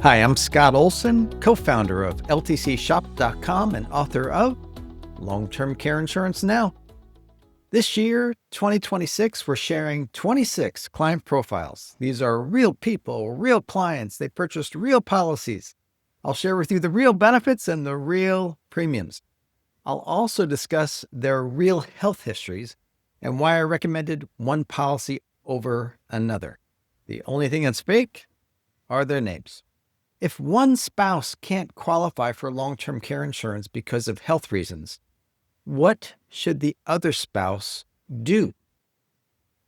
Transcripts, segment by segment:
Hi, I'm Scott Olson, co-founder of LTCshop.com and author of Long-Term Care Insurance Now. This year, 2026, we're sharing 26 client profiles. These are real people, real clients. They purchased real policies. I'll share with you the real benefits and the real premiums. I'll also discuss their real health histories and why I recommended one policy over another. The only thing that's fake are their names. If one spouse can't qualify for long-term care insurance because of health reasons, what should the other spouse do?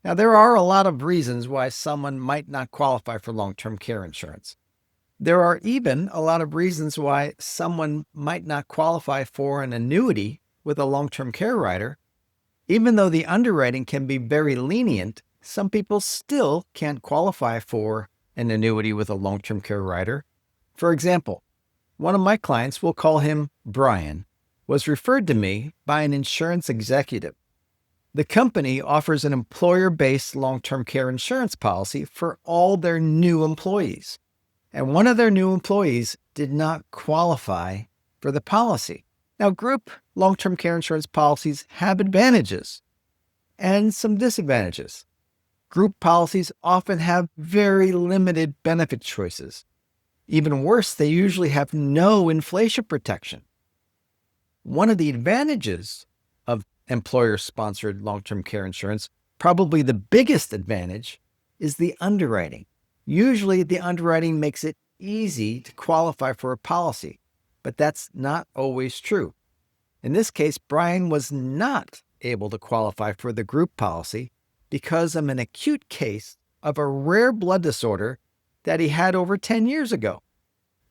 Now, there are a lot of reasons why someone might not qualify for long-term care insurance. There are even a lot of reasons why someone might not qualify for an annuity with a long-term care rider. Even though the underwriting can be very lenient, some people still can't qualify for an annuity with a long-term care rider. For example, one of my clients, we'll call him Brian, was referred to me by an insurance executive. The company offers an employer-based long-term care insurance policy for all their new employees. And one of their new employees did not qualify for the policy. Now, group long-term care insurance policies have advantages and some disadvantages. Group policies often have very limited benefit choices. Even worse, they usually have no inflation protection. One of the advantages of employer-sponsored long-term care insurance, probably the biggest advantage, is the underwriting. Usually, the underwriting makes it easy to qualify for a policy, but that's not always true. In this case, Brian was not able to qualify for the group policy because of an acute case of a rare blood disorder that he had over 10 years ago.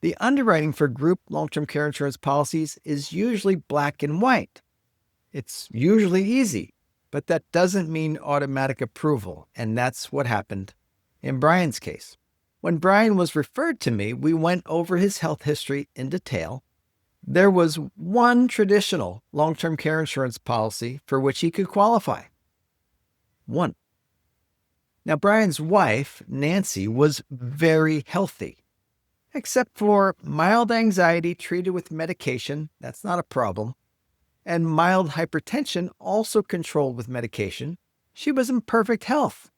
The underwriting for group long-term care insurance policies is usually black and white. It's usually easy, but that doesn't mean automatic approval, and that's what happened in Brian's case. When Brian was referred to me, we went over his health history in detail. There was one traditional long-term care insurance policy for which he could qualify. One. Now, Brian's wife, Nancy, was very healthy, except for mild anxiety treated with medication. That's not a problem. And mild hypertension, also controlled with medication. She was in perfect health.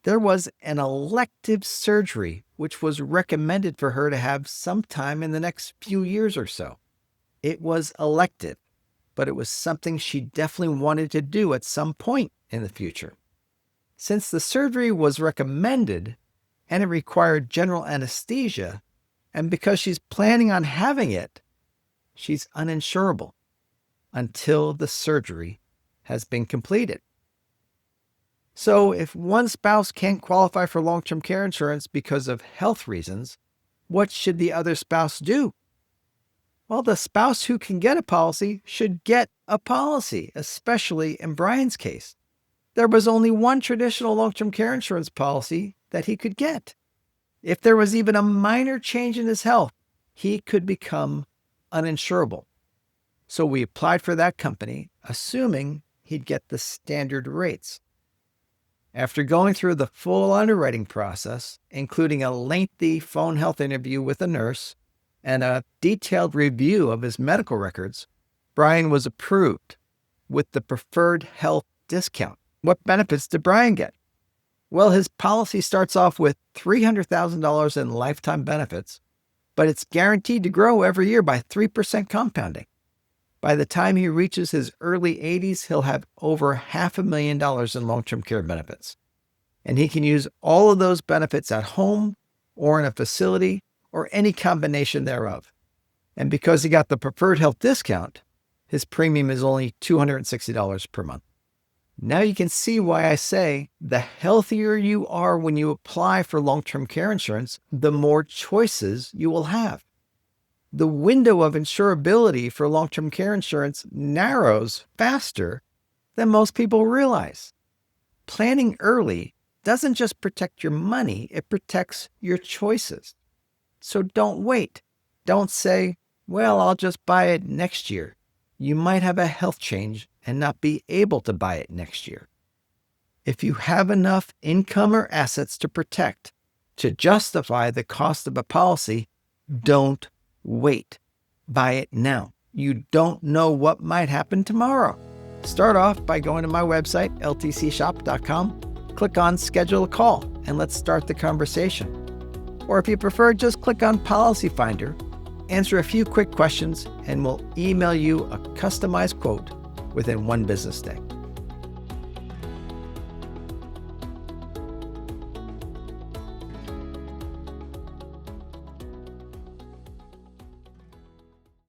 There was an elective surgery which was recommended for her to have sometime in the next few years or so. It was elective, but it was something she definitely wanted to do at some point in the future. Since the surgery was recommended and it required general anesthesia, and because she's planning on having it, she's uninsurable until the surgery has been completed. So if one spouse can't qualify for long-term care insurance because of health reasons, what should the other spouse do? Well, the spouse who can get a policy should get a policy, especially in Brian's case. There was only one traditional long-term care insurance policy that he could get. If there was even a minor change in his health, he could become uninsurable. So we applied for that company, assuming he'd get the standard rates. After going through the full underwriting process, including a lengthy phone health interview with a nurse and a detailed review of his medical records, Brian was approved with the preferred health discount. What benefits did Brian get? Well, his policy starts off with $300,000 in lifetime benefits, but it's guaranteed to grow every year by 3% compounding. By the time he reaches his early 80s, he'll have over $500,000 in long-term care benefits. And he can use all of those benefits at home or in a facility or any combination thereof. And because he got the preferred health discount, his premium is only $260 per month. Now you can see why I say the healthier you are when you apply for long-term care insurance, the more choices you will have. The window of insurability for long-term care insurance narrows faster than most people realize. Planning early doesn't just protect your money, it protects your choices. So don't wait. Don't say, well, I'll just buy it next year. You might have a health change and not be able to buy it next year. If you have enough income or assets to protect, To justify the cost of a policy, don't wait. Buy it now. You don't know what might happen tomorrow. Start off by going to my website, LTCshop.com, click on Schedule a Call, and let's start the conversation. Or if you prefer, just click on Policy Finder, answer a few quick questions, and we'll email you a customized quote within 1 business day.